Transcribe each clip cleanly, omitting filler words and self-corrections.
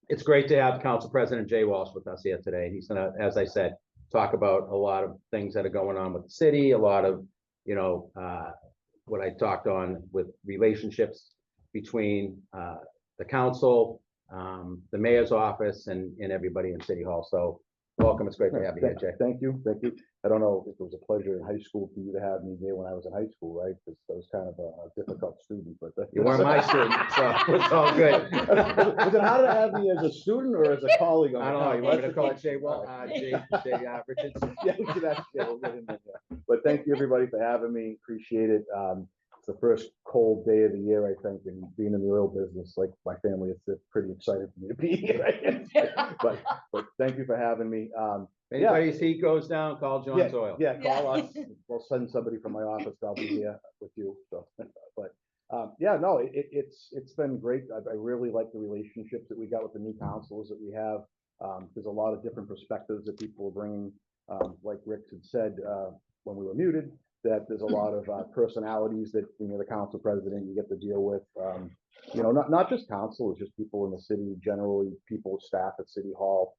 it's great to have Council President Jay Walsh with us here today. He's gonna, as I said, talk about a lot of things that are going on with the city, a lot of, what I talked on with relationships between the council, the mayor's office, and everybody in City Hall. So welcome. It's great to have you here, Jay. Thank you. Thank you. I don't know if it was a pleasure in high school for you to have me there when I was in high school, right? Because I was kind of a difficult student, but You weren't my student, so it's all good. Was it harder to have me as a student or as a colleague? I don't know. You want me to call it Jay Richardson? Yeah, we'll get in there. But thank you everybody for having me. Appreciate it. It's the first cold day of the year, I think, and being in the oil business, like my family, it's pretty excited for me to be here. but thank you for having me. If anybody's heat goes down, call John's Oil. Yeah, call us. We'll send somebody from my office. I'll be here with you. So, but it's been great. I really like the relationships that we got with the new councils that we have. There's a lot of different perspectives that people are bringing. Like Rick had said when we were muted, that there's a lot of personalities that the council president you get to deal with. Not just council, it's just people in the city generally, people staff at City Hall.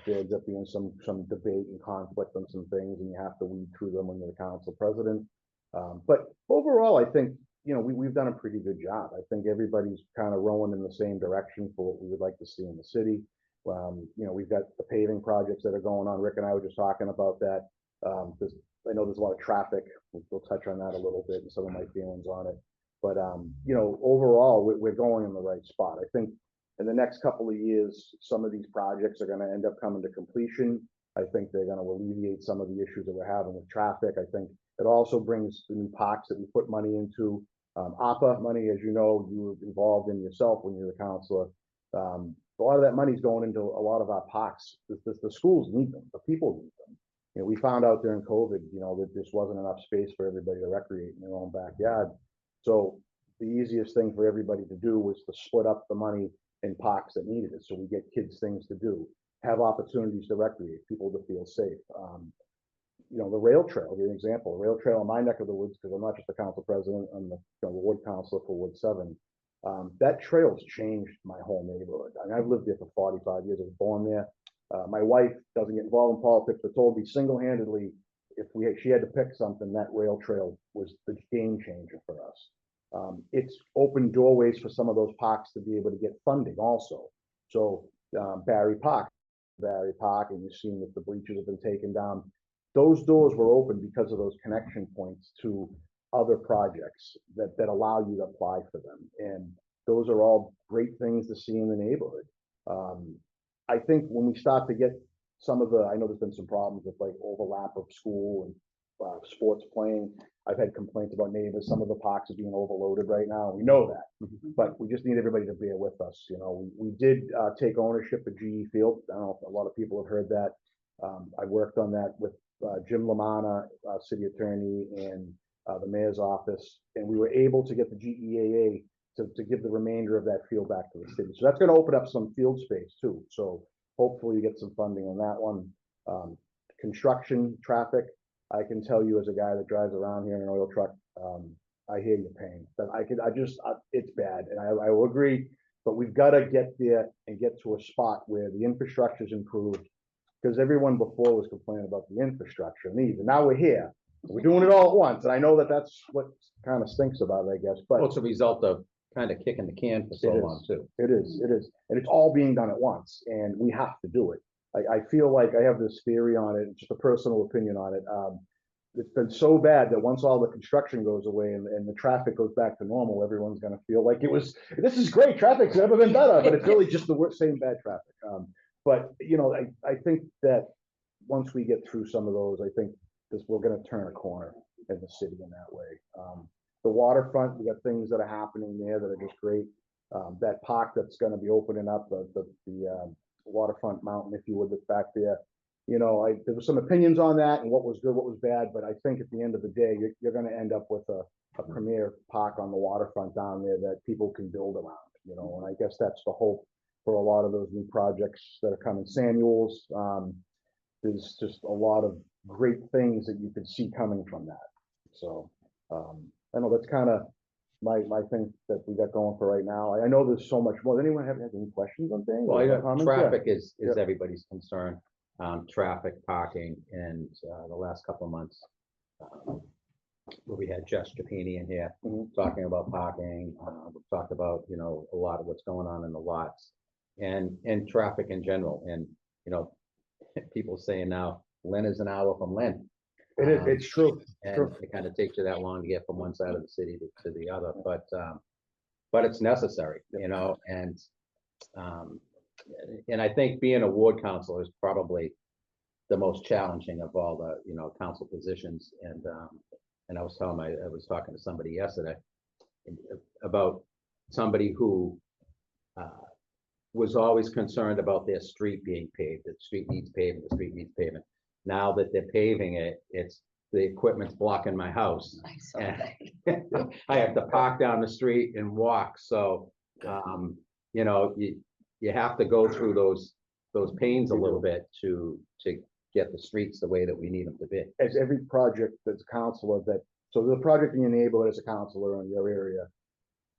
There ends up being some debate and conflict on some things, and you have to weed through them when you're the council president. But overall, I think we've done a pretty good job. I think everybody's kind of rowing in the same direction for what we would like to see in the city. We've got the paving projects that are going on. Rick and I were just talking about that. I know there's a lot of traffic. We'll touch on that a little bit and some of my feelings on it. But overall, we're going in the right spot. I think in the next couple of years, some of these projects are going to end up coming to completion. I think they're going to alleviate some of the issues that we're having with traffic. I think it also brings the new parks that we put money into. APA money, as you know, you were involved in yourself when you were a counselor. A lot of that money is going into a lot of our parks. The schools need them. The people need them. We found out during COVID, that this wasn't enough space for everybody to recreate in their own backyard. So the easiest thing for everybody to do was to split up the money in parks that needed it. So we get kids things to do, have opportunities to recreate, people to feel safe. The rail trail, an example, rail trail in my neck of the woods, because I'm not just the council president, I'm the ward counselor for Ward 7. That trail's changed my whole neighborhood. I mean, I've lived there for 45 years. I was born there. My wife doesn't get involved in politics, but told me single-handedly, if she had to pick something, that rail trail was the game changer for us. It's opened doorways for some of those parks to be able to get funding also. So Barry Park, and you've seen that the bleachers have been taken down. Those doors were open because of those connection points to other projects that allow you to apply for them. And those are all great things to see in the neighborhood. I think when we start to get some of I know there's been some problems with like overlap of school and sports playing. I've had complaints about neighbors. Some of the parks are being overloaded right now. We know that, but we just need everybody to bear with us. We did take ownership of GE Field. I don't know if a lot of people have heard that. I worked on that with Jim Lamanna, city attorney, and the mayor's office, and we were able to get the GEAA to give the remainder of that field back to the city. So that's going to open up some field space too. So hopefully you get some funding on that one. Construction, traffic, I can tell you as a guy that drives around here in an oil truck, I hear your pain. But it's bad, and I will agree, but we've got to get there and get to a spot where the infrastructure is improved, because everyone before was complaining about the infrastructure needs, and now we're here. We're doing it all at once, and I know that's what kind of stinks about it, I guess. But it's a result of kind of kicking the can for so long too. It is, and it's all being done at once, and we have to do it. I feel like I have this theory on it, just a personal opinion on it. It's been so bad that once all the construction goes away and the traffic goes back to normal, everyone's going to feel like this is great. Traffic's never been better, but it's really just the same bad traffic. But I think that once we get through some of those, I think we're going to turn a corner in the city in that way. The waterfront, we got things that are happening there that are just great. That park that's going to be opening up, the waterfront mountain, if you would, that's back there. There were some opinions on that and what was good, what was bad, but I think at the end of the day, you're going to end up with a premier park on the waterfront down there that people can build around. And I guess that's the hope for a lot of those new projects that are coming. Samuel's, there's just a lot of great things that you could see coming from that. So I know that's kind of my thing that we got going for right now. I know there's so much more. Does anyone have any questions on things? Well, or you know, comments? traffic Yeah. is Yeah. everybody's concern. Traffic, parking, and the last couple of months, where we had Jess Trapani in here Mhm. talking about parking. We talked about, you know, a lot of what's going on in the lots and traffic in general. And, you know, people saying now Lynn is an hour from Lynn. It is. It's true. And True. it kind of takes you that long to get from one side of the city to the other, but it's necessary, you know, and I think being a ward councilor is probably the most challenging of all the, you know, council positions. And I was talking to somebody yesterday about somebody who was always concerned about their street being paved. The street needs paving, the street needs paving. Now that they're paving it, it's the equipment's blocking my house. I saw And that. I have to park down the street and walk. So, you know, you have to go through those pains a little bit to get the streets the way that we need them to be. As every project that's a counselor so the project in your neighborhood as a counselor in your area,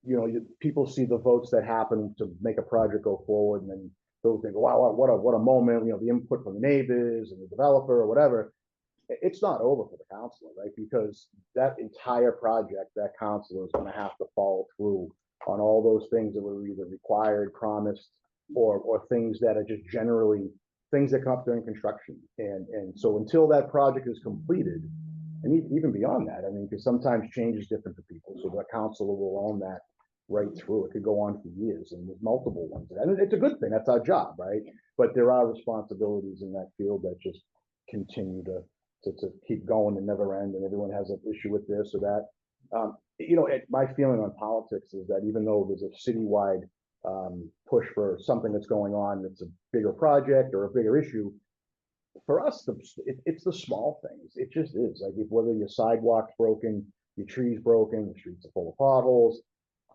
you know, people see the votes that happen to make a project go forward, and then they'll think, wow, what a moment, you know, the input from the neighbors and the developer or whatever. It's not over for the counselor, right? Because that entire project, that counselor is going to have to follow through on all those things that were either required, promised, or things that are just generally things that come up during construction. And so until that project is completed, and even beyond that, I mean, because sometimes change is different for people. So the counselor will own that right through. It could go on for years, and there's multiple ones. And it's a good thing. That's our job, right? But there are responsibilities in that field that just continue to keep going and never end. And everyone has an issue with this or that. You know, my feeling on politics is that even though there's a citywide push for something that's going on, that's a bigger project or a bigger issue, for us, it's the small things. It just is. Like whether your sidewalk's broken, your tree's broken, the streets are full of potholes.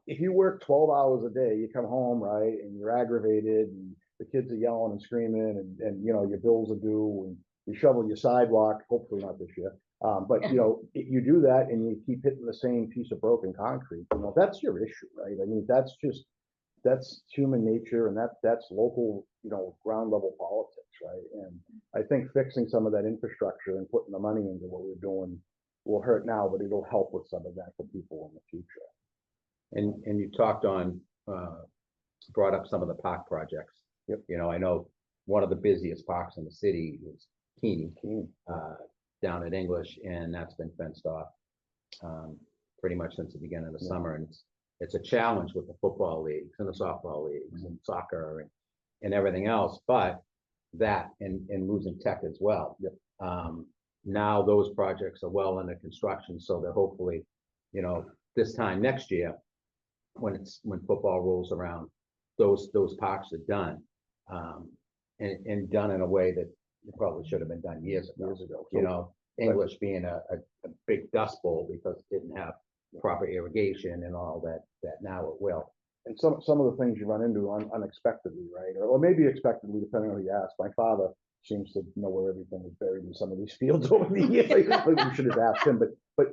If you work 12 hours a day, you come home, right, and you're aggravated, and the kids are yelling and screaming, and you know, your bills are due, and you shovel your sidewalk, hopefully not this year. But you know, you do that and you keep hitting the same piece of broken concrete, you know, that's your issue, right? I mean, that's human nature, and that's local, you know, ground level politics, right? And I think fixing some of that infrastructure and putting the money into what we're doing will hurt now, but it'll help with some of that for people in the future. And you brought up some of the park projects. Yep. You know, I know one of the busiest parks in the city is Keeney, down at English, and that's been fenced off pretty much since the beginning of the summer. And it's a challenge with the football leagues and the softball leagues and soccer and everything else, but that and losing tech as well. Yep. Now those projects are well under construction, so that hopefully, you know, this time next year, when football rolls around, those parks are done, and done in a way that it probably should have been done years ago. You know, English being a big dust bowl because it didn't have proper irrigation and all that now it will. And some of the things you run into unexpectedly, right? Or maybe expectedly, depending on who you ask. My father seems to know where everything is buried in some of these fields over the years. We should have asked him, but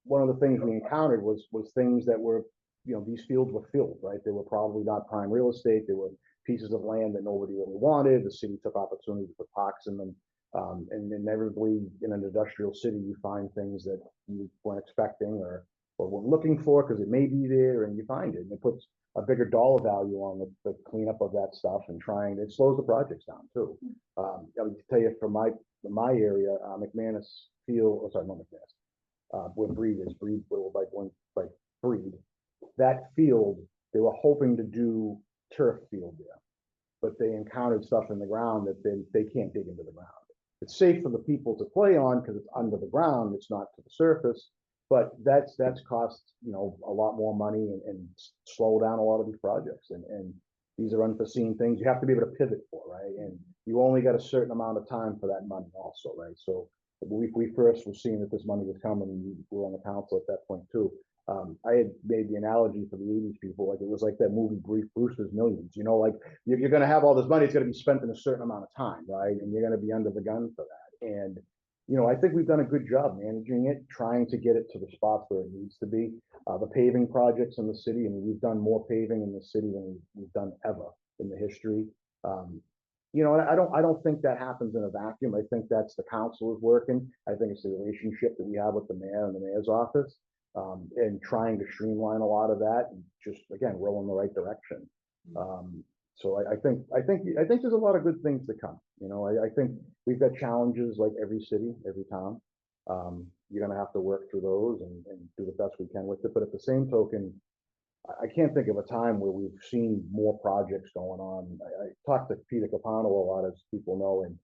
one of the things we encountered was things that were, you know, these fields were filled, right? They were probably not prime real estate. They were pieces of land that nobody really wanted. The city took opportunity to put parks in them. And inevitably in an industrial city, you find things that you weren't expecting or weren't looking for because it may be there, and you find it. And it puts a bigger dollar value on the cleanup of that stuff and it slows the projects down too. I would tell you from my area, McManus Field, oh, sorry, not McManus, where Breed, like Breed, that field, they were hoping to do turf field there, but they encountered stuff in the ground that they can't dig into the ground. It's safe for the people to play on because it's under the ground, it's not to the surface, but that's cost, you know, a lot more money and slow down a lot of these projects. And these are unforeseen things you have to be able to pivot for, right? And you only got a certain amount of time for that money also, right? So we first were seeing that this money was coming, and we were on the council at that point too. I had made the analogy for the 80s people, like it was like that movie Brewster's Millions, you know, like you're going to have all this money, it's going to be spent in a certain amount of time, right? And you're going to be under the gun for that. And I think we've done a good job managing it, trying to get it to the spots where it needs to be. The paving projects in the city, I mean, we've done more paving in the city than we've done ever in the history. Um, and I don't think that happens in a vacuum. I think that's the council is working. I think it's the relationship that we have with the mayor and the mayor's office, and trying to streamline a lot of that and just, again, roll in the right direction. So I think there's a lot of good things to come. I think we've got challenges like every city, every town. You're gonna have to work through those and do the best we can with it. But at the same token, I can't think of a time where we've seen more projects going on. I talked to Peter Capano a lot, as people know, and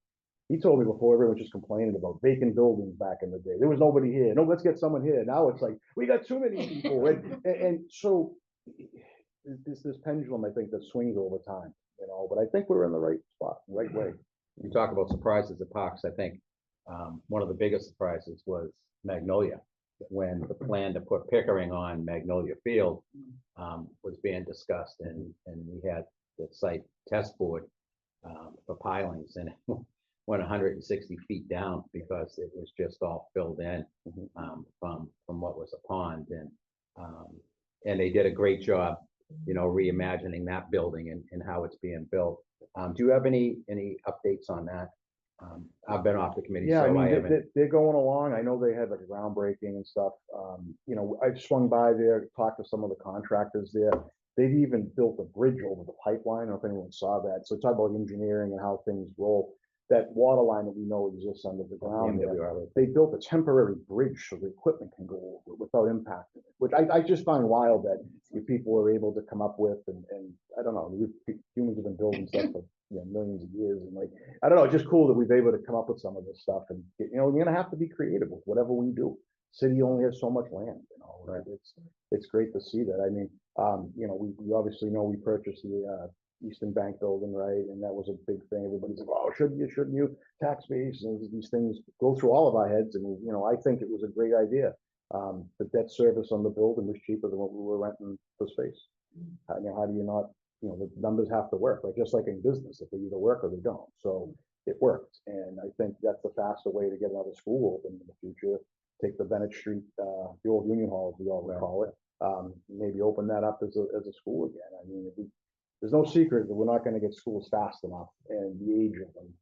he told me before everyone was just complaining about vacant buildings back in the day. There was nobody here. No, let's get someone here. Now it's like we got too many people, and so this pendulum, I think, that swings over time. But I think we're in the right spot, right way. You talk about surprises at parks. I think one of the biggest surprises was Magnolia, when the plan to put Pickering on Magnolia Field was being discussed, and we had the site test board for pilings, and it went 160 feet down because it was just all filled in from what was a pond, and they did a great job, reimagining that building and how it's being built. Do you have any updates on that? I've been off the committee. Yeah, so I mean, haven't. they're going along. I know they had like a groundbreaking and stuff. I've swung by there, talked to some of the contractors there. They've even built a bridge over the pipeline. I don't know if anyone saw that. So talk about engineering and how things roll. That water line that we know exists under the ground there, they built a temporary bridge so the equipment can go over without impacting it, which I just find wild that people are able to come up with. And I don't know, humans have been building stuff for millions of years, and I don't know, it's just cool that we've been able to come up with some of this stuff. And you're gonna have to be creative with whatever we do. City only has so much land, right? It's great to see that. I mean, we obviously know we purchased the Eastern Bank building, right? And that was a big thing. Everybody's like, oh, shouldn't you? Tax base, and these things go through all of our heads. And, I think it was a great idea. The debt service on the building was cheaper than what we were renting for space. How do you not, the numbers have to work, right? Just like in business, if they either work or they don't. So it worked. And I think that's the faster way to get another school open in the future. Take the Bennett Street, the old Union Hall, as we all call it, maybe open that up as a school again. I mean, there's no secret that we're not going to get schools fast enough, and the age of them.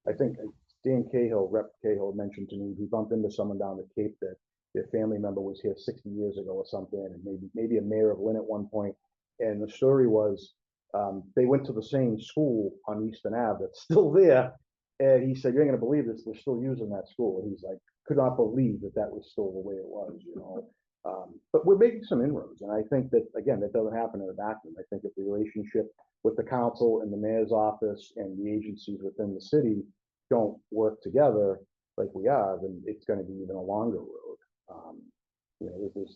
I think Dan Cahill, Rep Cahill, mentioned to me he bumped into someone down the Cape that their family member was here 60 years ago or something, and maybe a mayor of Lynn at one point. And the story was they went to the same school on Eastern Ave that's still there. And he said, "You're going to believe this, we're still using that school." And he's like, could not believe that was still the way it was, But we're making some inroads. And I think that, again, that doesn't happen in a vacuum. I think if the relationship with the council and the mayor's office and the agencies within the city don't work together like we are, then it's going to be even a longer road.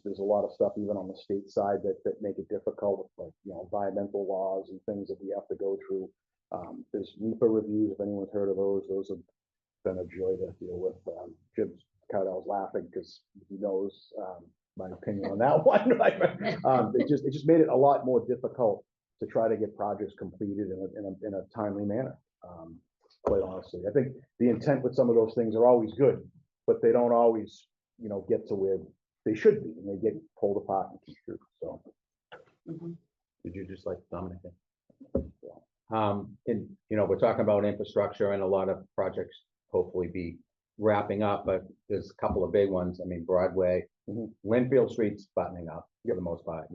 There's a lot of stuff even on the state side that make it difficult, like environmental laws and things that we have to go through. There's NEPA reviews, if anyone's heard of those. Those have been a joy to deal with. Jim Cardell's laughing because he knows my opinion on that one. It just made it a lot more difficult to try to get projects completed in a timely manner. Quite honestly, I think the intent with some of those things are always good, but they don't always, get to where they should be, and they get pulled apart and construed. So, Did you just like Dominic? And we're talking about infrastructure, and a lot of projects hopefully be wrapping up, but there's a couple of big ones. I mean, Broadway, Linfield Street's buttoning up for the most part.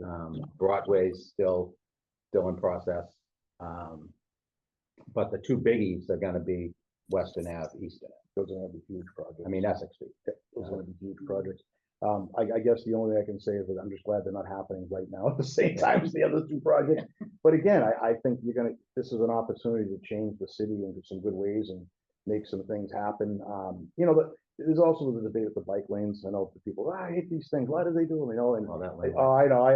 Broadway's still in process. But the two biggies are going to be Western Ave, Eastern Ave. Those are going to be huge projects. I mean, Essex Street. Those are going to be huge projects. I guess the only thing I can say is that I'm just glad they're not happening right now at the same time as the other two projects. But again, I think this is an opportunity to change the city into some good ways and make some things happen. But there's also the debate with the bike lanes. I know people, I hate these things. Why do they do them? And I know.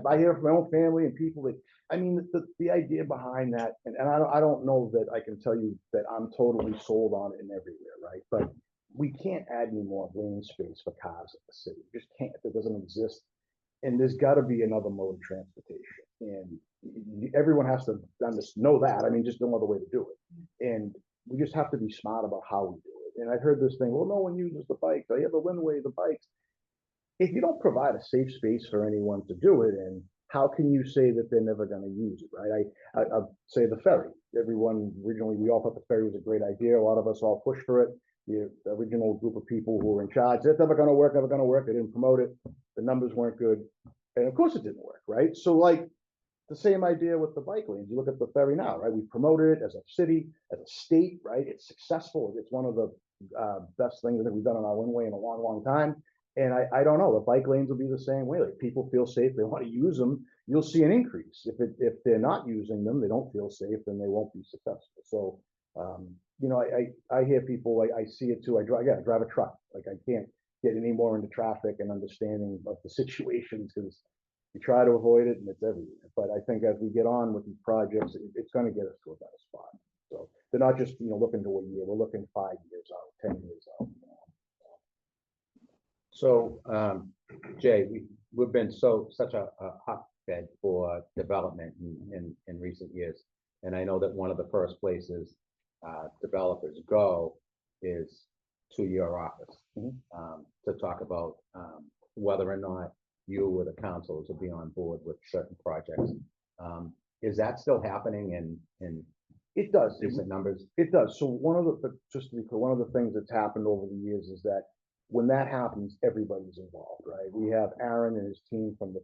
I hear from my own family and people that, I mean, the idea behind that, and I don't know that I can tell you that I'm totally sold on it and everywhere, right? But we can't add any more lane space for cars in the city. Just can't. It doesn't exist. And there's got to be another mode of transportation. And everyone has to know that. I mean, just no other way to do it. And we just have to be smart about how we do it. And I heard this thing, well, no one uses the bikes. I have the Windway, the bikes. If you don't provide a safe space for anyone to do it in, how can you say that they're never going to use it, right? I'll say the ferry. Everyone originally, we all thought the ferry was a great idea. A lot of us all pushed for it. The original group of people who were in charge, it's never going to work, never going to work. They didn't promote it. The numbers weren't good. And of course it didn't work, right? So like the same idea with the bike lanes. You look at the ferry now, right? We promoted it as a city, as a state, right? It's successful. It's one of the best things that we've done on our Windway in a long, long time. And I don't know, the bike lanes will be the same way. Like people feel safe, they want to use them. You'll see an increase. If they're not using them, they don't feel safe, then they won't be successful. So, you know, I hear people, I see it too. I drive a truck. Like I can't get any more into traffic and understanding of the situations because you try to avoid it and it's everywhere. But I think as we get on with these projects, it's going to get us to a better spot. So they're not just, you know, looking to a year, we're looking 5 years out, 10 years out. You know? So, Jay, we've been such a hotbed for development in recent years. And I know that one of the first places developers go is to your office to talk about whether or not you or the councils will be on board with certain projects. Is that still happening in It does. recent numbers? It does. So one of the, just to be clear, one of the things that's happened over the years is that when that happens, everybody's involved, right? We have Aaron and his team from the,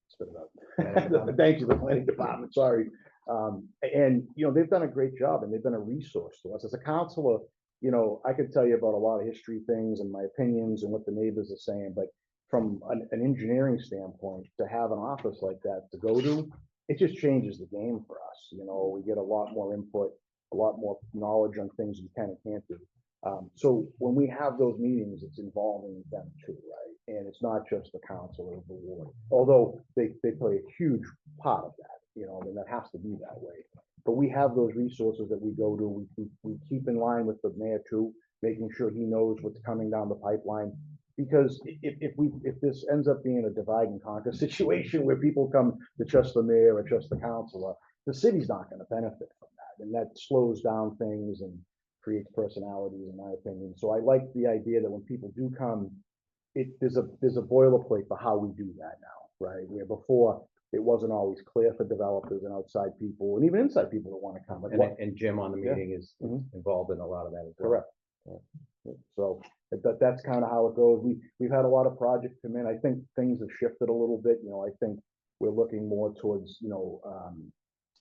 spit it out. Thank you, the planning department, sorry. And, you know, they've done a great job and they've been a resource to us. As a counselor, you know, I could tell you about a lot of history things and my opinions and what the neighbors are saying, but from an engineering standpoint, to have an office like that to go to, it just changes the game for us. You know, we get a lot more input, a lot more knowledge on things you can and can't do. So when we have those meetings, it's involving them too, right? And it's not just the council or the board, although they play a huge part of that, you know, and that has to be that way. But we have those resources that we go to. We keep in line with the mayor too, making sure he knows what's coming down the pipeline. Because if this ends up being a divide and conquer situation where people come to trust the mayor or trust the councilor, the city's not going to benefit from that, and that slows down things and creates personalities, in my opinion. So I like the idea that when people do come, there's a boilerplate for how we do that now, right? Where before it wasn't always clear for developers and outside people, and even inside people that want to come. Like And Jim on the meeting is involved in a lot of that as well. Correct. Yeah. So that's kind of how it goes. We've had a lot of projects come in. I think things have shifted a little bit. You know, I think we're looking more towards, you know,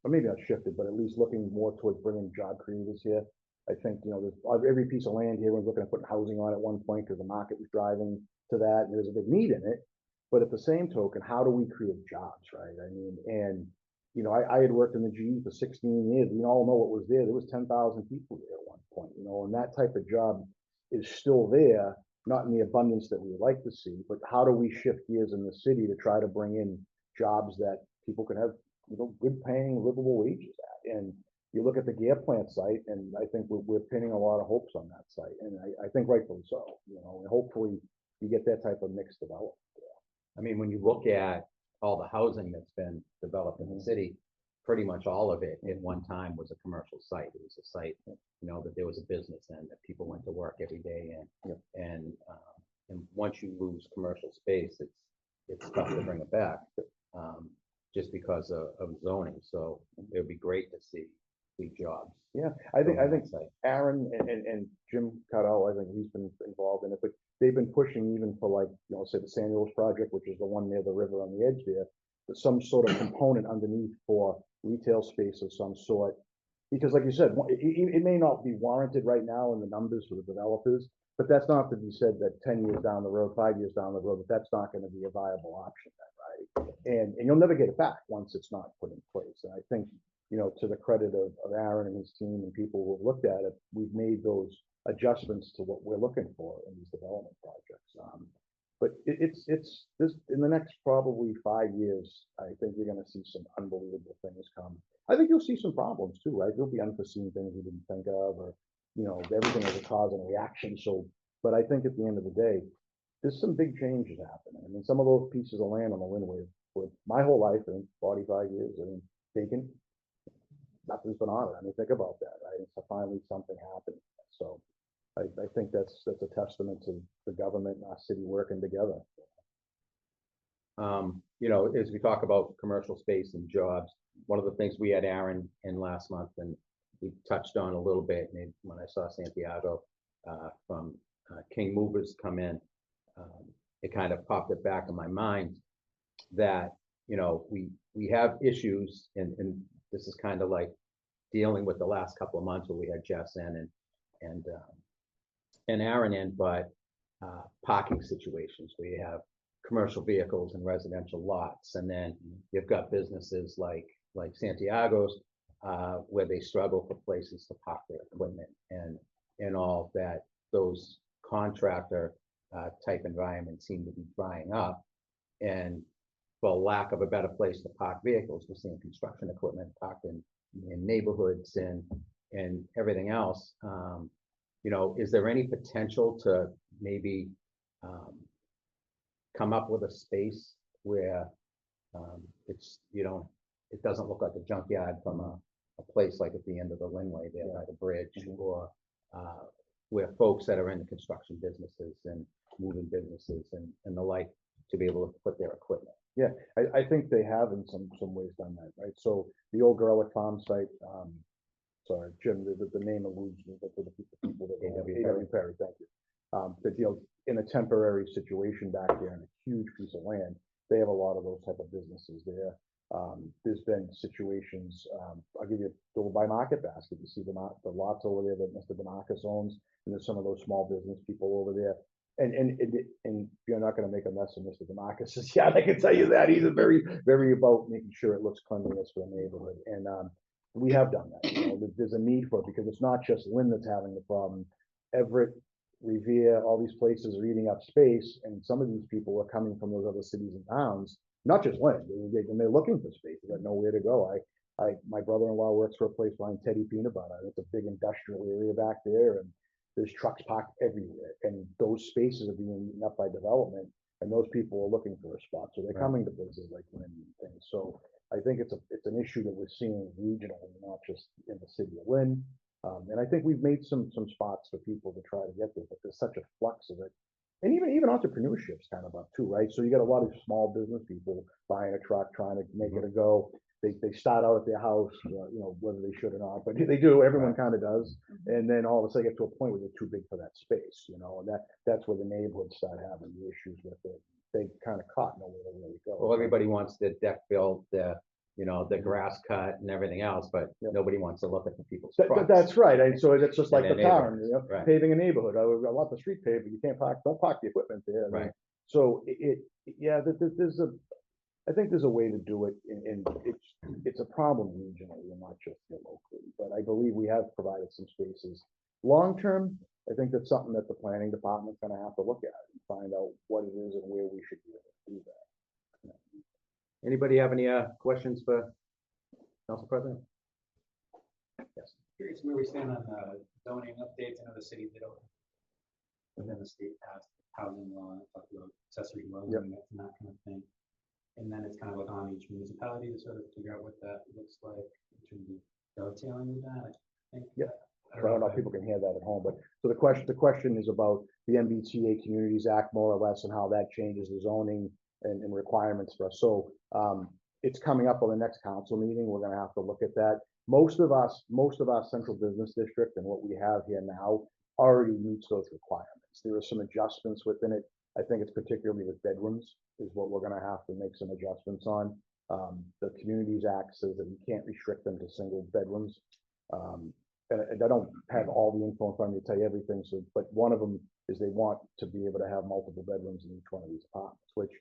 or maybe not shifted, but at least looking more towards bringing job creators here. I think, you know, there's every piece of land here, we're looking at putting housing on at one point because the market was driving to that. And there's a big need in it. But at the same token, how do we create jobs, right? I mean, and, you know, I had worked in the GE for 16 years. We all know what was there. There was 10,000 people there at one point, you know, and that type of job is still there, not in the abundance that we would like to see, but how do we shift gears in the city to try to bring in jobs that people can have, you know, good paying, livable wages at? And you look at the gear plant site, and I think we're pinning a lot of hopes on that site, and I think rightfully so, you know, and hopefully you get that type of mix developed. I mean, when you look at all the housing that's been developed in the city, pretty much all of it at one time was a commercial site. It was a site, you know, that there was a business in, that people went to work every day in. And once you lose commercial space, it's tough to bring it back, just because of zoning. So it would be great to see jobs. Yeah, I think Aaron and Jim Cotto, I think he's been involved in it, but they've been pushing even for, like, you know, say the Samuels project, which is the one near the river on the edge there, but some sort of component underneath for retail space of some sort. Because like you said, it may not be warranted right now in the numbers for the developers, but that's not to be said that 10 years down the road, 5 years down the road, that's not going to be a viable option then, right? And you'll never get it back once it's not put in place. And I think, you know, to the credit of Aaron and his team and people who have looked at it, we've made those adjustments to what we're looking for in these development projects. But it's this in the next probably 5 years, I think you're going to see some unbelievable things come. I think you'll see some problems too, right? There'll be unforeseen things we didn't think of, or, you know, everything has a cause and a reaction. So, but I think at the end of the day, there's some big changes happening. I mean, some of those pieces of land on the Windway for my whole life, I think 45 years, I mean, taken. nothing's been on it. I mean, think about that, right? So finally something happened. So I think that's a testament to the government and our city working together. You know, as we talk about commercial space and jobs, one of the things we had Aaron in last month, and we touched on a little bit, and when I saw Santiago from King Movers come in, it kind of popped it back in my mind that, you know, we have issues, and this is kind of like dealing with the last couple of months where we had Jess in and Aaron in, but parking situations where you have commercial vehicles and residential lots, and then you've got businesses like Santiago's where they struggle for places to park their equipment and all that. Those contractor type environments seem to be drying up, and for lack of a better place to park vehicles, we're seeing construction equipment parked in neighborhoods and everything else. You know, is there any potential to maybe come up with a space where it's, you know, it doesn't look like a junkyard from a place like at the end of the Linway there by the bridge, or where folks that are in the construction businesses and moving businesses and the like to be able to put their equipment. Yeah, I think they have in some ways done that, right? So the old Garlic Farm site, sorry, Jim, the name alludes me, but for the people that A.W. Perry, thank you. That, you know, in a temporary situation back there in a huge piece of land, they have a lot of those type of businesses there. There's been situations, I'll give you over by Market Basket, you see the lots over there that Mr. Demarcus owns, and there's some of those small business people over there. And you're not going to make a mess of Mr. Demarcus. Yeah, I can tell you that. He's a very about making sure it looks cleanliness for the neighborhood. And we have done that. You know, there's a need for it because it's not just Lynn that's having the problem. Everett, Revere, all these places are eating up space, and some of these people are coming from those other cities and towns, not just Lynn, and they're looking for space. They got nowhere to go. My brother-in-law works for a place behind Teddy Peanut Butter. It's a big industrial area back there, and there's trucks parked everywhere, and those spaces are being eaten up by development, and those people are looking for a spot, so they're coming to places like Lynn and things. So I think it's an issue that we're seeing regionally, not just in the city of Lynn. And I think we've made some spots for people to try to get there, but there's such a flux of it. And even entrepreneurship's kind of up too, right? So you got a lot of small business people buying a truck, trying to make it a go. They start out at their house, you know, whether they should or not, but they do. Everyone kind of does, and then all of a sudden get to a point where they're too big for that space, you know, and that's where the neighborhoods start having the issues with it. They kind of caught nowhere to really go. Well, everybody wants the deck built, the grass cut and everything else, but nobody wants to look at the people's trucks. That's right. And so it's just like the town, you know, right. Paving a neighborhood. I want the street paved, but you can't don't park the equipment there. Right. So I think there's a way to do it, and it's a problem regionally and not just locally. But I believe we have provided some spaces. Long term, I think that's something that the planning department's going to have to look at and find out what it is and where we should be able to do that. Anybody have any questions for Council President? Yes. Curious where we stand on zoning updates. I know the city did within the state passed housing law, talked about accessory dwelling units and that kind of thing. And then it's kind of like on each municipality to sort of figure out what that looks like in terms of dovetailing with that. I think. Yeah. I don't know if people can hear that at home, but so the question is about the MBTA Communities Act more or less and how that changes the zoning and requirements for us. So it's coming up on the next council meeting. We're going to have to look at that. Most of our central business district and what we have here now already meets those requirements. There are some adjustments within it. I think it's particularly with bedrooms is what we're going to have to make some adjustments on. The Communities Act says that we can't restrict them to single bedrooms. And I don't have all the info in front of me to tell you everything. So, but one of them is they want to be able to have multiple bedrooms in each one of these apartments, which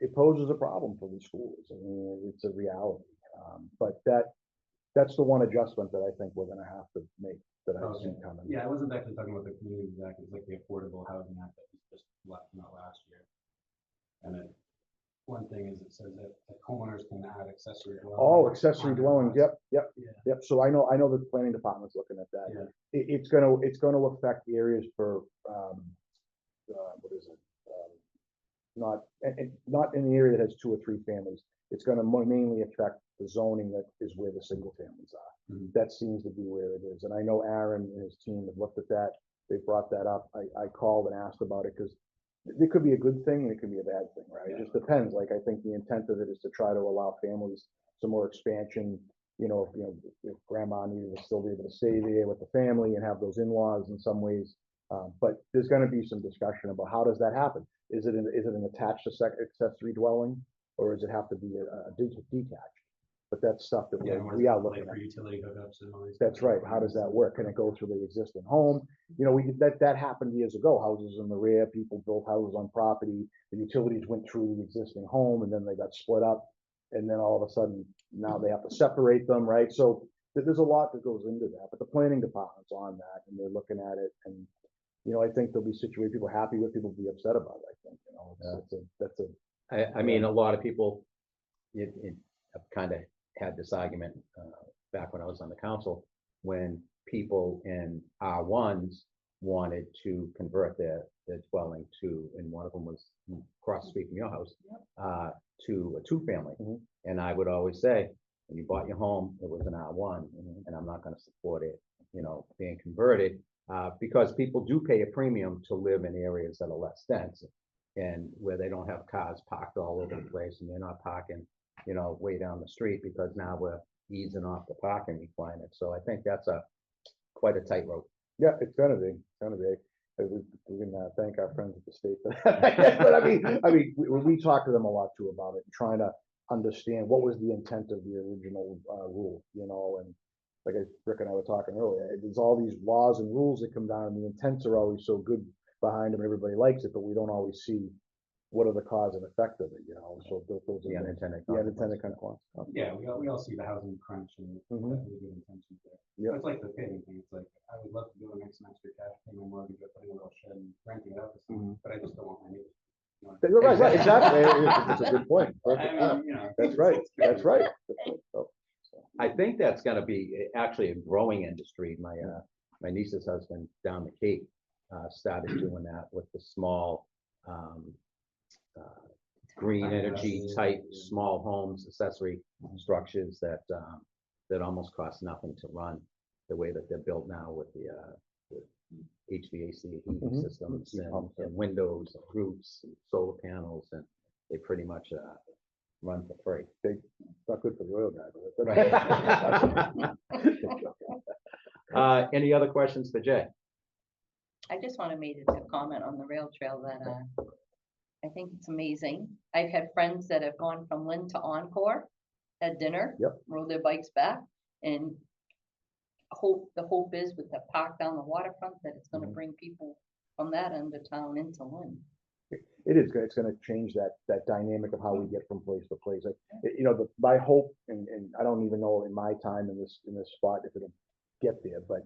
it poses a problem for these schools. I mean, it's a reality. But that's the one adjustment that I think we're going to have to make that I see coming. Yeah, I wasn't actually talking about the Communities Act. It's like the Affordable Housing Act that was just came out last year. And then one thing is it says that homeowners can add accessory dwelling. Oh, accessory dwelling. Yep. So I know the planning department's looking at that. Yeah. It's going to affect areas for what is it? and not in the area that has 2 or 3 families. It's gonna mainly affect the zoning that is where the single families are. Mhm. That seems to be where it is. And I know Aaron and his team have looked at that. They brought that up. I called and asked about it because it could be a good thing and it could be a bad thing, right? It just depends. Like, I think the intent of it is to try to allow families some more expansion. If grandma needed to still be able to stay there with the family and have those in-laws in some ways. But there's gonna be some discussion about how does that happen? Is it an attached accessory dwelling, or does it have to be a detached? But that's stuff that Yeah, we are like looking for at. utility hookups and all these. That's right. How does that work? Can it go through the existing home? That happened years ago. Houses in the rear, people built houses on property. The utilities went through the existing home and then they got split up. And then all of a sudden, now they have to separate them, right? So there's a lot that goes into that, but the planning department's on that and they're looking at it. And, I think there'll be situations, people happy with, people be upset about it, I think, that's a. I mean, a lot of people, have kind of had this argument, back when I was on the council, when people in R1s wanted to convert their dwelling to, and one of them was across the street from your house, to a 2-family. Mhm. And I would always say, when you bought your home, it was an R1, and I'm not gonna support it, being converted, because people do pay a premium to live in areas that are less dense and where they don't have cars parked all over the place and they're not parking, way down the street, because now we're easing off the parking requirement. So I think that's quite a tightrope. Yeah, it's gonna be. We can thank our friends at the state for that. But I mean, we talk to them a lot too about it, trying to understand what was the intent of the original rule, and like Rick and I were talking earlier, there's all these laws and rules that come down, and the intents are always so good behind them, everybody likes it, but we don't always see what are the cause and effect of it, So those are The unintended consequences. Yeah, we all see the housing crunch and Mhm. the good intentions there. Yeah. It's like the paving thing. It's like, I would love to do an extra cash, pay my mortgage, or putting a little shed and renting it out to someone, but I just don't want my neighbors. Right, exactly. It's a good point. I mean, That's right. That's right. I think that's gonna be actually a growing industry. My niece's husband down the Cape started doing that with the small green energy type small homes, accessory structures that almost cost nothing to run, the way that they're built now with the HVAC heating systems and windows, and roofs, and solar panels, and they pretty much run for free. It's not good for the oil guy. But Any other questions for Jay? I just want to make a comment on the rail trail that I think it's amazing. I've had friends that have gone from Lynn to Encore, had dinner, Yep. rode their bikes back, and the hope is with the park down the waterfront that it's going to bring people from that end of town into Lynn. It is good. It's going to change that dynamic of how we get from place to place. My hope, and I don't even know in my time in this spot if it'll get there, but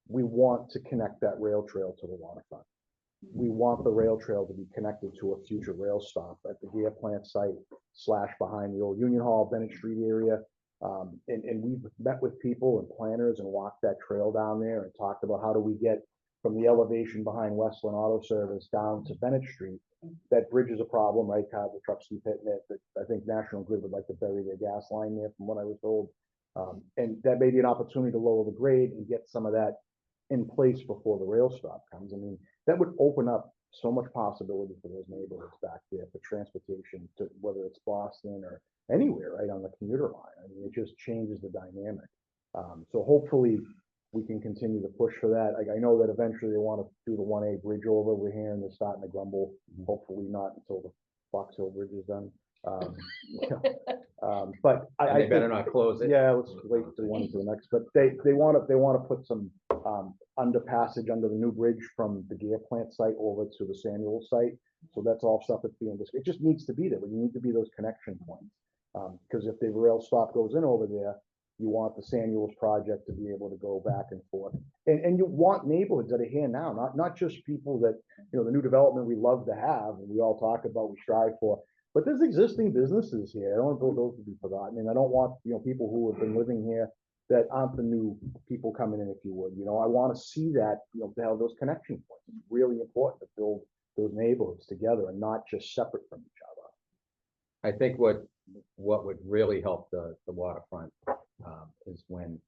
we want to connect that rail trail to the waterfront. We want the rail trail to be connected to a future rail stop at the gear plant site / behind the old Union Hall, Bennett Street area. And we've met with people and planners and walked that trail down there and talked about how do we get from the elevation behind Westland Auto Service down to Bennett Street. That bridge is a problem, right? The trucks keep hitting it, but I think National Grid would like to bury their gas line there from what I was told. And that may be an opportunity to lower the grade and get some of that in place before the rail stop comes. I mean, that would open up so much possibility for those neighborhoods back there for transportation to whether it's Boston or anywhere, right, on the commuter line. I mean, it just changes the dynamic. So hopefully we can continue to push for that. Like, I know that eventually they want to do the 1A bridge over. We're hearing they're starting to grumble. Hopefully not until the Fox Hill Bridge is done. But They better not close it. yeah, let's wait to one to the next. But they want to put some underpassage under the new bridge from the gear plant site over to the Samuel site. So that's all stuff that's being discussed. It just needs to be there, but you need to be those connection points. Because if the rail stop goes in over there, you want the Samuel's project to be able to go back and forth. And you want neighborhoods that are here now, not just people that, the new development we love to have, and we all talk about, we strive for, but there's existing businesses here. I don't want those to be forgotten. And I don't want, people who have been living here that aren't the new people coming in, if you would. I want to see that, to have those connection points. It's really important to build those neighborhoods together and not just separate from each other. I think what would really help the waterfront is when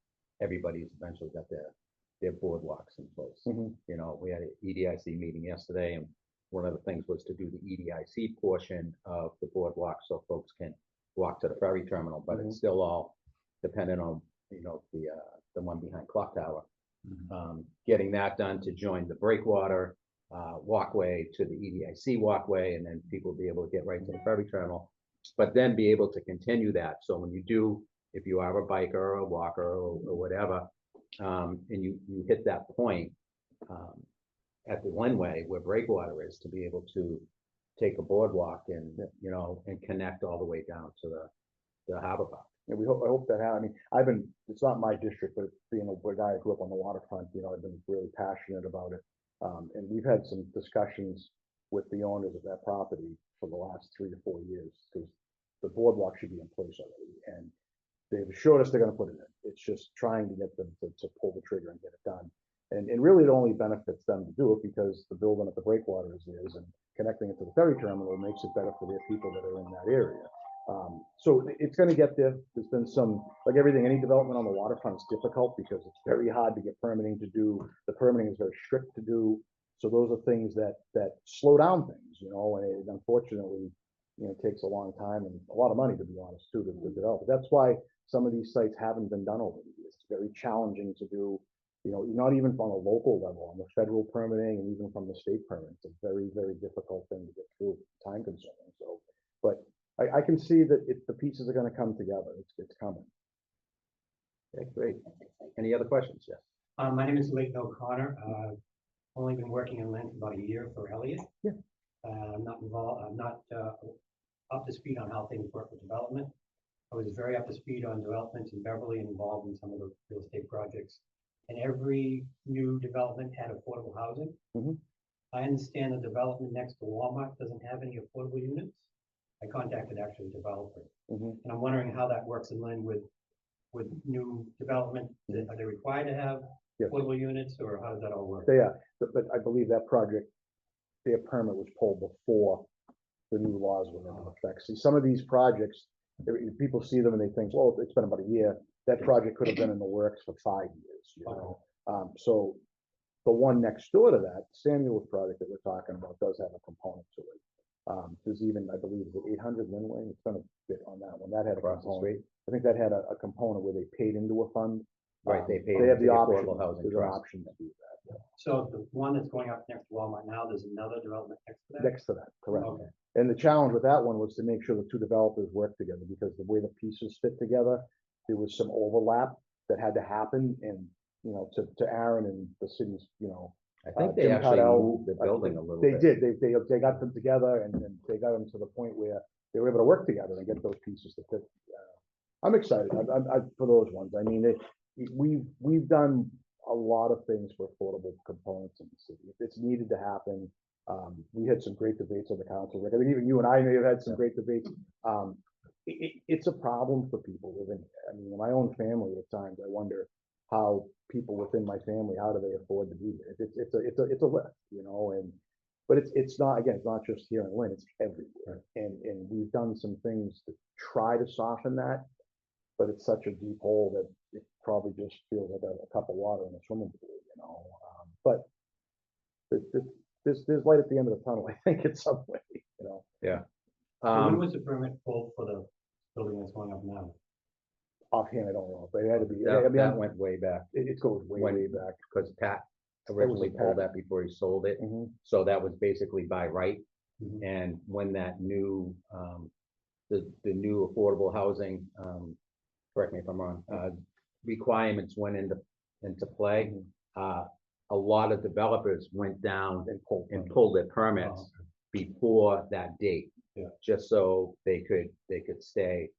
everybody's eventually got their boardwalks in place. Mhm. You know, we had an EDIC meeting yesterday, and one of the things was to do the EDIC portion of the boardwalk so folks can walk to the ferry terminal, but it's still all dependent on, you know, the one behind Clock Tower. Getting that done to join the breakwater walkway to the EDIC walkway, and then people will be able to get right to the ferry terminal, but then be able to continue that. So when you do, if you are a biker or a walker or whatever, and you hit that point at the one-way where breakwater is, to be able to take a boardwalk and, you know, and connect all the way down to the harbor park. And I hope that happens. I mean, it's not my district, but being a guy who grew up on the waterfront, you know, I've been really passionate about it. And we've had some discussions with the owners of that property for the last 3 to 4 years, because the boardwalk should be in place already. And they've assured us they're gonna put it in. It's just trying to get them to pull the trigger and get it done. And really it only benefits them to do it because the building at the breakwater is theirs, and connecting it to the ferry terminal makes it better for their people that are in that area. So it's gonna get there. There's been some, like everything, any development on the waterfront is difficult because it's very hard to get permitting to do. The permitting is very strict to do. So those are things that slow down things, you know, and it unfortunately, you know, takes a long time and a lot of money, to be honest, too, to develop. That's why some of these sites haven't been done over the years. It's very challenging to do, you know, not even from a local level, on the federal permitting and even from the state permit. It's a very, very difficult thing to get through, time consuming. So, but I can see that the pieces are gonna come together. It's coming. Okay, great. Any other questions? Yes. My name is Leighton O'Connor. Only been working in Lynn for about a year for Elliott. Yeah. I'm not involved, I'm not up to speed on how things work with development. I was very up to speed on developments in Beverly and involved in some of the real estate projects. And every new development had affordable housing. Mhm. I understand the development next to Walmart doesn't have any affordable units. I contacted actually a developer, Mhm. and I'm wondering how that works in Lynn with new development. Are they required to have Yes. affordable units, or how does that all work? They are, but I believe that project, their permit was pulled before the new laws went into effect. See, some of these projects, people see them and they think, well, it's been about a year. That project could have been in the works for 5 years, you know? So the one next door to that, Samuel's project that we're talking about, does have a component to it. There's even, I believe, is it 800 Linway? It's been a bit on that one. That had a Across the component. street. I think that had a component where they paid into a fund. Right, they paid They have into the the option, Affordable Housing there's an Trust. option to do that. So the one that's going up next to Walmart now, there's another development next to that? Next to that, correct. Okay. And the challenge with that one was to make sure the two developers work together, because the way the pieces fit together, there was some overlap that had to happen. And, you know, to Aaron and the city's, you know, I think they Jim actually Cotell, moved the building a little they bit. did, they got them together and they got them to the point where they were able to work together and get those pieces to fit. I'm excited for those ones. I mean, we've done a lot of things for affordable components in the city. It's needed to happen. We had some great debates on the council. I mean, even you and I may have had some great debates. It's a problem for people living here. I mean, in my own family, at times, I wonder how people within my family, how do they afford to be here? It's a lift, you know. But it's not, again, it's not just here in Lynn, it's everywhere. And we've done some things to try to soften that, but it's such a deep hole that it probably just feels like a cup of water in a swimming pool, you know. But there's light at the end of the tunnel, I think, in some way, you know. Yeah. So when was the permit pulled for the building that's going up now? Offhand, I don't know, but it had to be. That, I mean, that went way back, it goes way, when- way back. because Pat was originally a pulled Pat. that before he sold it. Mhm. So that was basically by right. Mhm. And when that new, the new affordable housing, correct me if I'm wrong, requirements went into play, a lot of developers went down and pulled their permits before that date. Yeah. Just so they could stay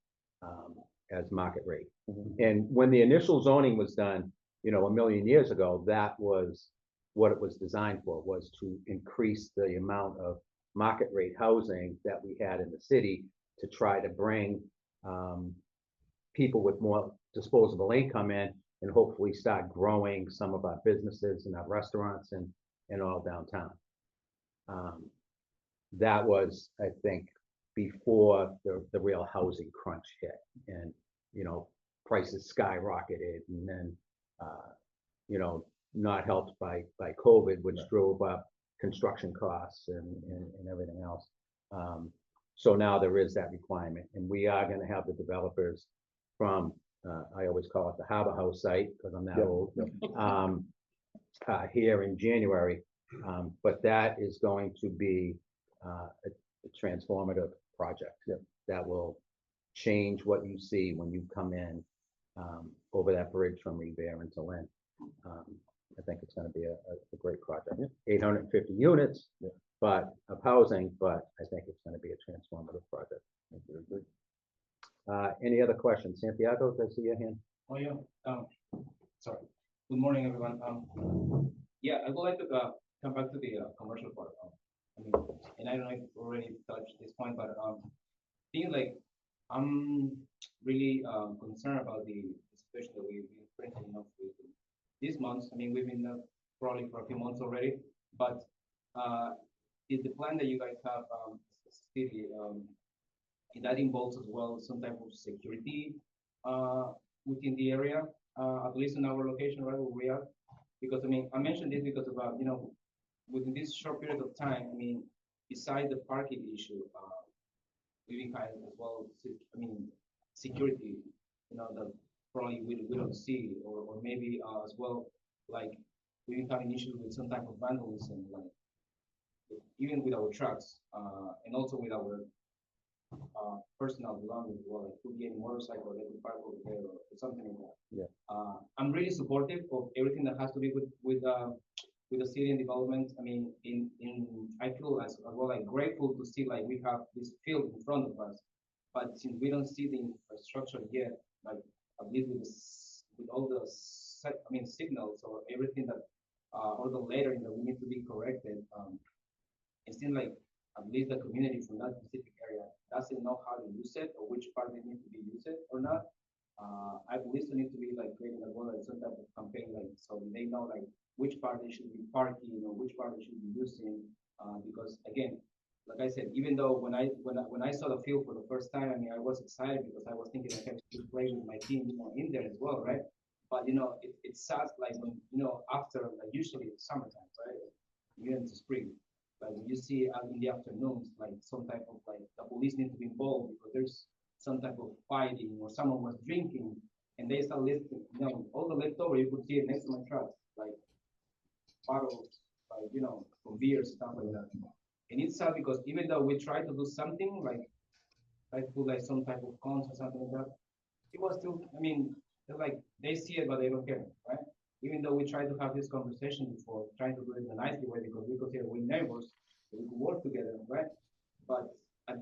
as market rate. Mhm. And when the initial zoning was done, you know, a million years ago, that was what it was designed for, was to increase the amount of market rate housing that we had in the city, to try to bring people with more disposable income in, and hopefully start growing some of our businesses and our restaurants and all downtown. that was, I think, before the real housing crunch hit, and, you know, prices skyrocketed, and then, you know, not helped by COVID, which drove up construction costs and everything else. So now there is that requirement, and we are gonna have the developers from, I always call it the Harbor House site, because I'm that Yeah, old, here in January. But that is going to be a transformative project. Yep. That will change what you see when you come in over that bridge from Revere into Lynn. I think it's gonna be a great project. 850 units, but of housing, but I think it's gonna be a transformative project. Any other questions? Santiago, did I see your hand? Oh, yeah, sorry. Good morning, everyone. Yeah, I would like to come back to the commercial part. I mean, and I don't know if you already touched this point, but things like I'm really concerned about the situation that we've been experiencing with these months. I mean, we've been probably for a few months already, but is the plan that you guys have city that involves as well some type of security within the area, at least in our location, right where we are? Because I mean, I mentioned this because of you know, within this short period of time, I mean, besides the parking issue, we kind as well, I mean, security, you know, that probably we don't see, or maybe as well, like we've been having issues with some type of vandalism, like even with our trucks, and also with our personal belongings as well, like could be any motorcycle that we park over there or something like that. Yeah. I'm really supportive of everything that has to be with the city and development. I mean, I feel as well like grateful to see like we have this field in front of us, but since we don't see the infrastructure yet, like at least with all the signals or everything that or the lettering that we need to be corrected, it seems like at least the community from that specific area doesn't know how to use it or which part they need to be used or not. I believe there needs to be like creating as well like some type of campaign, like so they know like which part they should be parking or which part they should be using. Because again, like I said, even though when I saw the field for the first time, I mean I was excited because I was thinking I could play with my team, you know, in there as well, right? But you know, it's sad like when you know after like usually it's summertime, right? You're into spring. Like you see out in the afternoons, like some type of like the police need to be involved because there's some type of fighting or someone was drinking and they start listing, you know, all the leftover you could see it next to my truck, like bottles, like you know, from beers, stuff like that. And it's sad because even though we try to do something like put like some type of cons or something like that, it was still, I mean, they're like they see it but they don't care, right? Even though we tried to have this conversation before, trying to do it in a nicely way because we consider we're neighbors, we could work together, right? But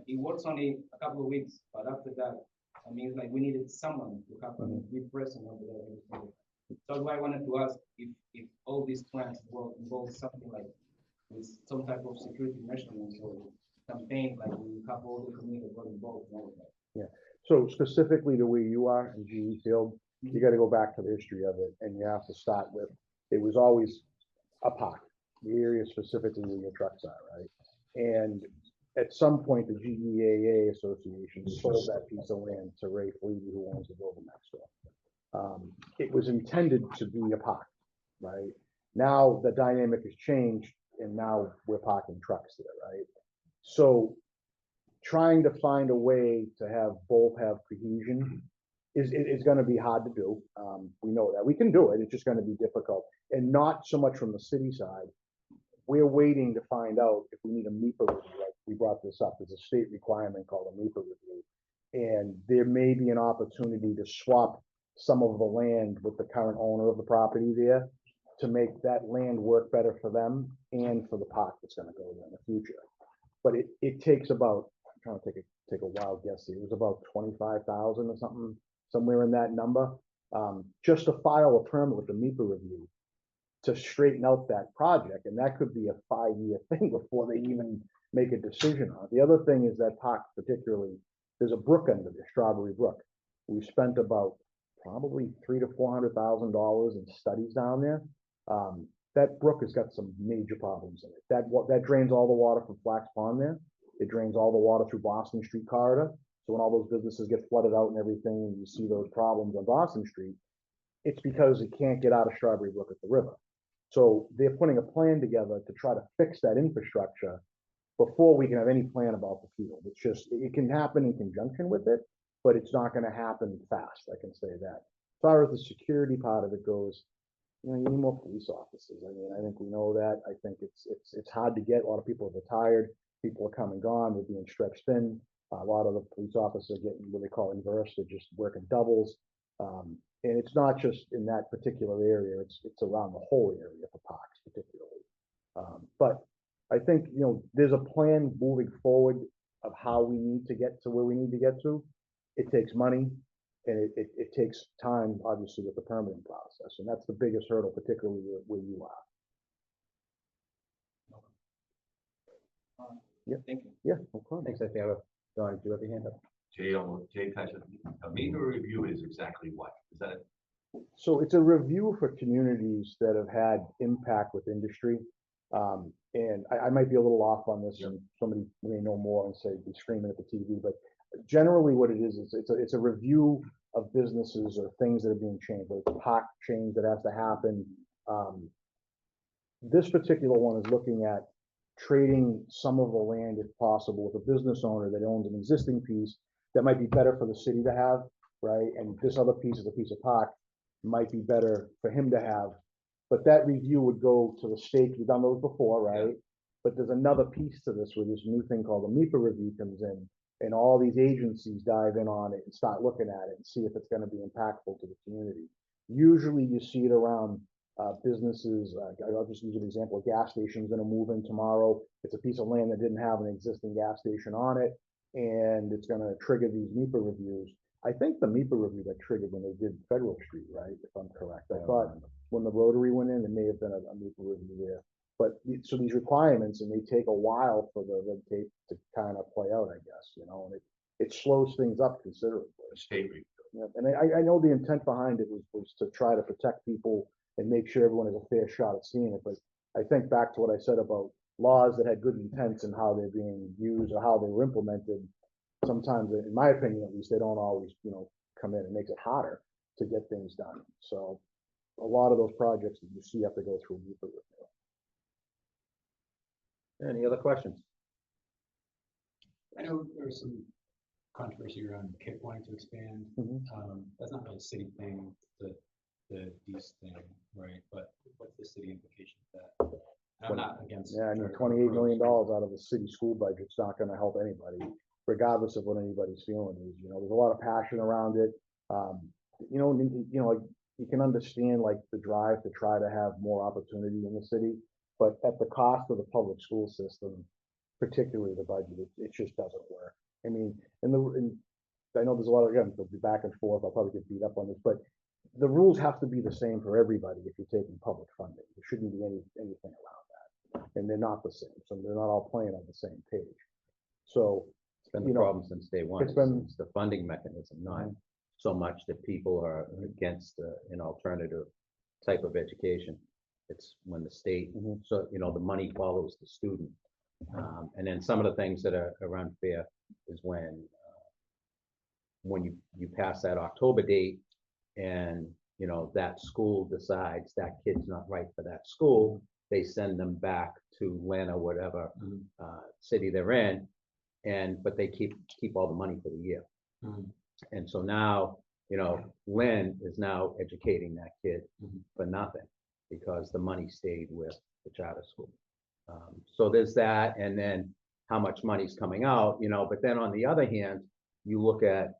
it works only a couple of weeks, but after that, I mean, like we needed someone to have be present over there. So that's why I wanted to ask if all these plans will involve something like with some type of security measurements or campaign, like we have all the community involved and all of that. Yeah. So specifically the way you are in GE Field, you got to go back to the history of it, and you have to start with it was always a park, the area specifically where your trucks are, right? And at some point, the GEAA Association sold that piece of land to Ray Fleety, who owns the building next door. It was intended to be a park, right? Now the dynamic has changed, and now we're parking trucks there, right? So trying to find a way to have both have cohesion is going to be hard to do. We know that we can do it. It's just going to be difficult, and not so much from the city side. We're waiting to find out if we need a MEPA review. Like we brought this up. There's a state requirement called a MEPA review, and there may be an opportunity to swap some of the land with the current owner of the property there to make that land work better for them and for the park that's going to go there in the future. But it takes about, I'm trying to take a wild guess here. It was about 25,000 or something, somewhere in that number, just to file a permit with the MEPA review to straighten out that project. And that could be a 5-year thing before they even make a decision on it. The other thing is that park particularly, there's a brook under there, Strawberry Brook. We've spent about probably $300,000 to $400,000 in studies down there. that brook has got some major problems in it. That drains all the water from Flax Pond there. It drains all the water through Boston Street corridor. So when all those businesses get flooded out and everything, and you see those problems on Boston Street, it's because it can't get out of Strawberry Brook at the river. So they're putting a plan together to try to fix that infrastructure before we can have any plan about the field. It's just, it can happen in conjunction with it, but it's not gonna happen fast, I can say that. As far as the security part of it goes, you know, you need more police officers. I mean, I think we know that. I think it's hard to get. A lot of people are retired. People are come and gone. They're being stretched thin. A lot of the police officers are getting what they call inverse. They're just working doubles. And it's not just in that particular area. It's around the whole area for parks, particularly. But I think, you know, there's a plan moving forward of how we need to get to where we need to get to. It takes money. And it takes time, obviously, with the permitting process, and that's the biggest hurdle, particularly where you are. Yeah, Thank you. yeah, no problem. Thanks, if you have a, Don, do you have your hand up? Jay touched a meter review is exactly what? Is that So it's a review for communities that have had impact with industry. And I might be a little off on this, and somebody may know more and say, be screaming at the TV, but generally what it is it's a review of businesses or things that are being changed, whether it's a park change that has to happen. This particular one is looking at trading some of the land, if possible, with a business owner that owns an existing piece that might be better for the city to have, right? And this other piece is a piece of park, might be better for him to have. But that review would go to the state. We've done those before, right? But there's another piece to this where this new thing called the MIPA review comes in, and all these agencies dive in on it and start looking at it and see if it's going to be impactful to the community. Usually you see it around businesses. I'll just use an example. A gas station is going to move in tomorrow. It's a piece of land that didn't have an existing gas station on it, and it's going to trigger these MIPA reviews. I think the MIPA review got triggered when they did Federal Street, right? If I'm correct. I thought when the Rotary went in, it may have been a MIPA review there. But so these requirements, and they take a while for the red tape to kind of play out, I guess, you know, and it slows things up considerably. state review? Yeah, and I know the intent behind it was to try to protect people and make sure everyone has a fair shot at seeing it. But I think back to what I said about laws that had good intents and how they're being used or how they were implemented. Sometimes, in my opinion, at least, they don't always, you know, come in and makes it harder to get things done. So a lot of those projects that you see have to go through MIPA review. Any other questions? I know there's some controversy around KIP wanting to expand. Mhm. That's not really a city thing, the East thing, right? But what's the city implication of that? I'm not against. Yeah, I mean, or $28 million opposed. out of the city school budget's not gonna help anybody, regardless of what anybody's feeling is, you know, there's a lot of passion around it. Like, you can understand like the drive to try to have more opportunity in the city, but at the cost of the public school system, particularly the budget, it just doesn't work. I mean, and I know there's a lot of, again, they'll be back and forth, I'll probably get beat up on this, but the rules have to be the same for everybody if you're taking public funding. There shouldn't be anything around that. And they're not the same, so they're not all playing on the same page. So, It's been the you know, problem since day one. it's been- It's the funding mechanism, not so much that people are against an alternative type of education. It's when the state, Mhm. so, you know, the money follows the student. And then some of the things that are unfair is when you pass that October date and, you know, that school decides that kid's not right for that school, they send them back to Lynn or whatever city they're in, but they keep all the money for the year. Mhm. And so now, you know, Lynn is now educating that kid for nothing because the money stayed with the charter school. So there's that, and then how much money's coming out, you know, but then on the other hand, you look at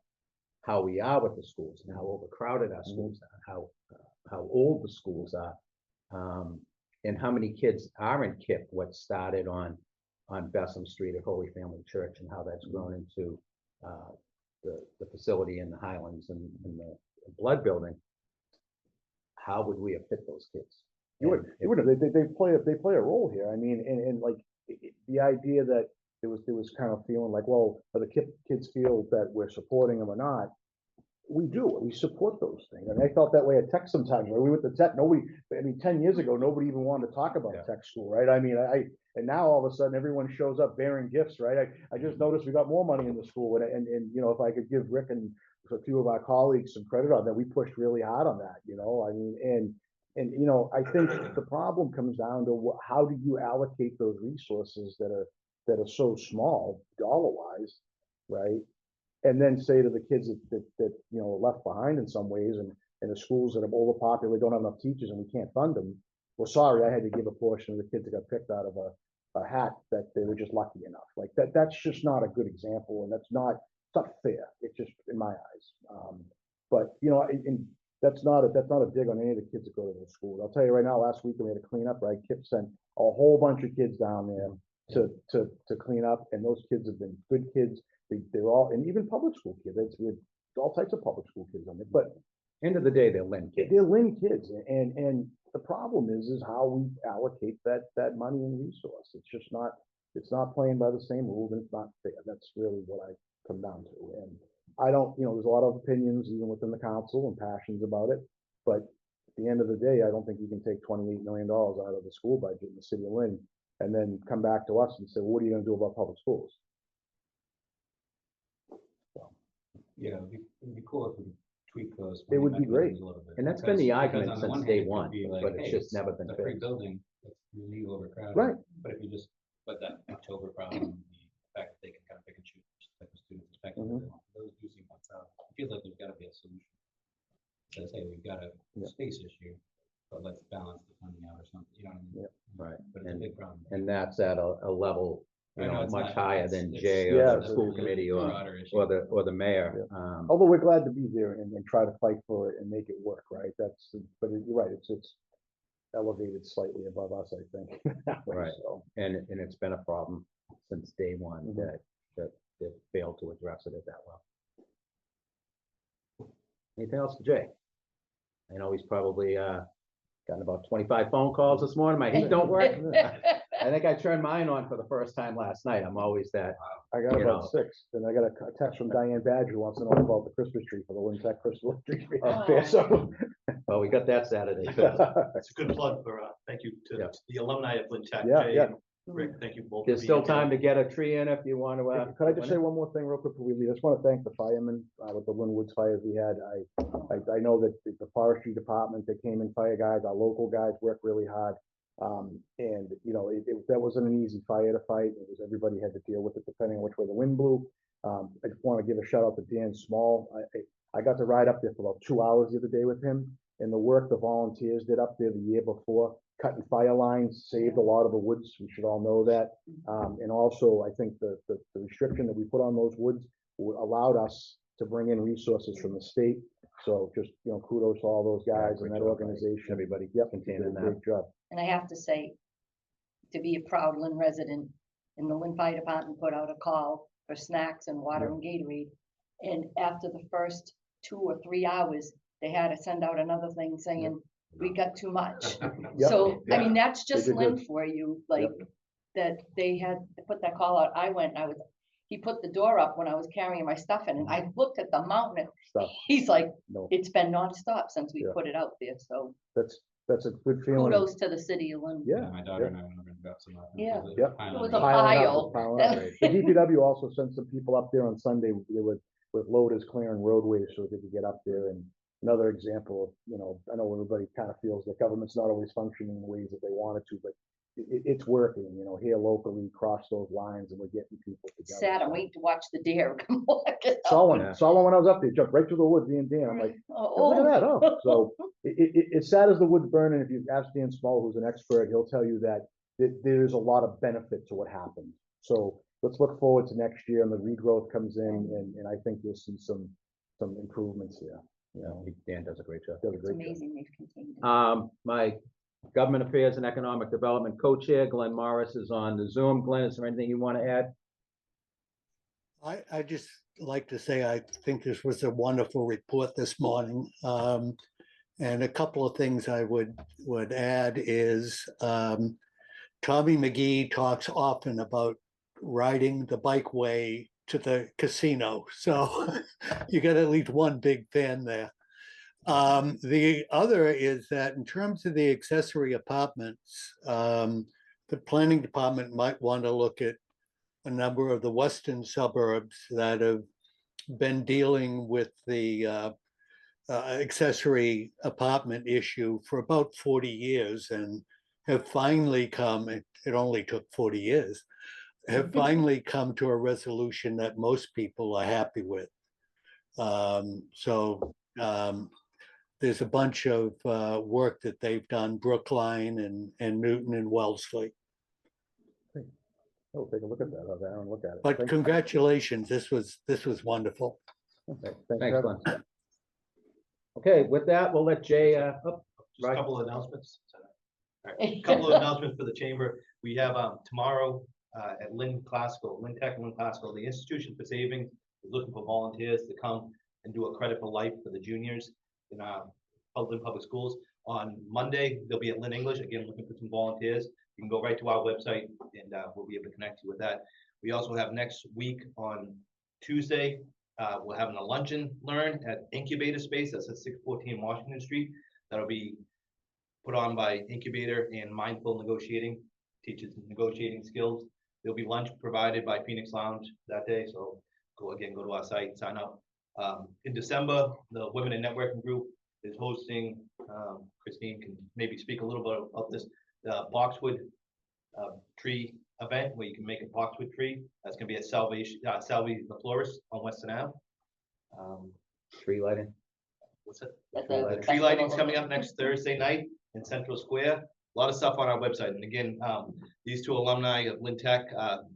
how we are with the schools and how overcrowded our schools are, how old the schools are, and how many kids are in KIP, what started on Bessem Street at Holy Family Church, and how that's grown into the facility in the Highlands and the Blood Building. How would we have fit those kids? You would they play a role here. I mean, and like the idea that there was kind of feeling like, well, are the kids feel that we're supporting them or not? we do, we support those things, and I felt that way at Tech sometimes, when we went to Tech, nobody, I mean, 10 years ago, nobody even wanted to talk about Yeah. Tech school, right? I mean, and now all of a sudden, everyone shows up bearing gifts, right? I just noticed we got more money in the school, and, you know, if I could give Rick and a few of our colleagues some credit on that, we pushed really hard on that, you know, I mean, and, you know, I think the problem comes down to how do you allocate those resources that are so small, dollar-wise, right? And then say to the kids that you know, are left behind in some ways, and the schools that are overpopulated, don't have enough teachers, and we can't fund them. Well, sorry, I had to give a portion of the kids that got picked out of a hat that they were just lucky enough. Like that's just not a good example, and it's not fair. It's just in my eyes. But you know, and that's not a dig on any of the kids that go to those schools. I'll tell you right now, last week we had a cleanup, right? Kip sent a whole bunch of kids down there to clean up, and those kids have been good kids. They're all, and even public school kids. We had all types of public school kids on there, but End of the day, they're Lynn kids. they're Lynn kids, and the problem is how we allocate that money and resource. It's just not, it's not playing by the same rules, and it's not fair. That's really what I come down to. And I don't, you know, there's a lot of opinions even within the council and passions about it, but at the end of the day, I don't think you can take $28 million out of the school budget in the city of Lynn and then come back to us and say, well, what are you going to do about public schools? Yeah, it'd be cool if we tweak those. It would be great. mechanisms a little bit, And that's been the because argument on the since one day hand, it could one, be like, but it's hey, just never been a free fixed. building, it's really overcrowded. Right. But if you just, but that October problem, the fact that they can kind of pick and choose which type of students expected, those do seem months out. It feels like there's gotta be a solution. So say we've got a space issue, but let's balance the funding out or something, you know what I mean? Right. But it's a big problem. And that's at a level, you I know know, it's much not- higher it's- than it's- Jay Yeah, or the school committee or broader issue. the mayor. Although we're glad to be there and try to fight for it and make it work, right? But you're right, it's elevated slightly above us, I think. that way, Right. So, And it's been a problem since day one Mhm. that they failed to address it at that level. Anything else for Jay? I know he's probably gotten about 25 phone calls this morning. My heat don't work. I think I turned mine on for the first time last night. I'm always that. I got You about know. 6, and I got a text from Diane Badger who wants to know about the Christmas tree for the Lynn Tech Christmas tree. Oh. Fair, so- Well, we got that Saturday too. It's a good plug for, thank you Yeah. to the alumni of Lynn Tech. Yeah, Jay yeah. and Rick, thank you both. There's still time to get a tree in if you want to. Could I just say one more thing real quick before we leave? I just want to thank the firemen with the Lynn Woods fires we had. I know that the forestry department, they came in, fire guys, our local guys worked really hard. And you know, that wasn't an easy fire to fight. It was, everybody had to deal with it depending on which way the wind blew. I just want to give a shout out to Dan Small. I got to ride up there for about 2 hours the other day with him, and the work the volunteers did up there the year before, cutting fire lines, saved a lot of the woods. We should all know that. And also, I think the restriction that we put on those woods allowed us to bring in resources from the state. So just, you know, kudos to all those guys and great that job, organization. everybody Yep, containing did a that. great job. And I have to say, to be a proud Lynn resident, and the Lynn Fire Department put out a call for snacks and water and Gatorade. And after the first 2 or 3 hours, they had to send out another thing saying, we got too much. Yep. So, I mean, that's just did Lynn good. for you, like, that they had to put that call out. I went, he put the door up when I was carrying my stuff in, and I looked at the mountain, and Stuff. he's like, No, it's been nonstop since we Yeah. put it out there, so that's a good feeling. kudos to the city of Lynn. Yeah. My daughter and I went over and got some. Yeah. Yep. It was a Piling up, pile. it's piling up. The DPW also sent some people up there on Sunday with loaders clearing roadways so they could get up there. And another example of, you know, I know everybody kind of feels the government's not always functioning in the ways that they wanted to, but it's working, you know, here locally, cross those lines, and we're getting people together. Sad, I'm waiting to watch the deer come walk it Saw out. one, Yeah. saw one when I was up there, jumped right through the woods, me and Dan. I'm like, oh, look at that, Oh, oh. So it's sad as the wood's burning. If you ask Dan Small, who's an expert, he'll tell you that there's a lot of benefit to what happened. So let's look forward to next year, and the regrowth comes in, and I think you'll see some improvements there. You know, Dan does a great job. does a it's great job. amazing they've continued. My Government Affairs and Economic Development Co-Chair, Glenn Morris, is on the Zoom. Glenn, is there anything you want to add? I just like to say, I think this was a wonderful report this morning. And a couple of things I would add is Tommy McGee talks often about riding the bikeway to the casino. So you got at least one big fan there. The other is that in terms of the accessory apartments, the planning department might want to look at a number of the western suburbs that have been dealing with the accessory apartment issue for about 40 years and have finally come, it only took 40 years, have finally come to a resolution that most people are happy with. There's a bunch of work that they've done, Brookline and Newton and Wellesley. Oh, take a look at that. I'll go and look at it. But Thank- congratulations, this was wonderful. okay, Thanks, Glenn. Okay, with that, we'll let Jay, Just a Right. couple of announcements. All right, a couple of announcements for the chamber. We have tomorrow at Lynn Tech, the Institution for Savings is looking for volunteers to come and do a credit for life for the juniors in Lynn Public Schools. On Monday, they'll be at Lynn English, again, looking for some volunteers. You can go right to our website and we'll be able to connect you with that. We also have next week on Tuesday, we're having a lunch and learn at Incubator Space. That's at 614 Washington Street. That'll be put on by Incubator and Mindful Negotiating, teaches negotiating skills. There'll be lunch provided by Phoenix Lounge that day. So go to our site, sign up. In December, the Women in Networking Group is hosting, Christine can maybe speak a little bit about this, the boxwood tree event where you can make a boxwood tree. That's gonna be at Salvi the Florist on Western Ave. tree lighting. What's it? At Tree the lighting. Tree lighting's festival. coming up next Thursday night in Central Square. A lot of stuff on our website. And again, these two alumni of Lynn Tech,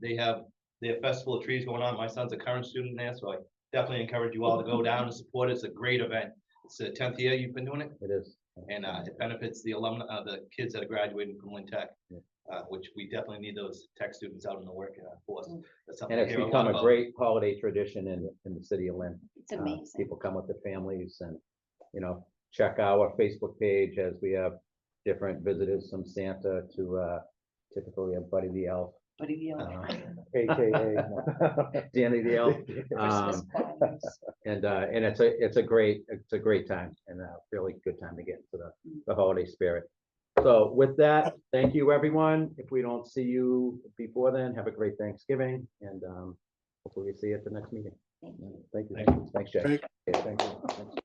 they have their festival of trees going on. My son's a current student there, so I definitely encourage you all to go down and support it. It's a great event. It's the 10th year you've been doing it, It is. and it benefits the alumni, the kids that are graduating from Lynn Tech, Yeah. which we definitely need those tech students out in the workforce. That's something And I it's hear become lot a about. great holiday tradition in the city of Lynn. It's amazing. People come with their families and, check our Facebook page as we have different visitors from Santa to typically a Buddy the Elf, What do you? AKA. Danny the Elf. Christmas parties. And it's a great time and a really good time to get into the holiday spirit. So with that, thank you, everyone. If we don't see you before then, have a great Thanksgiving and hopefully we see you at the next meeting. Thank you. Thanks, Jay. Great. Thank you.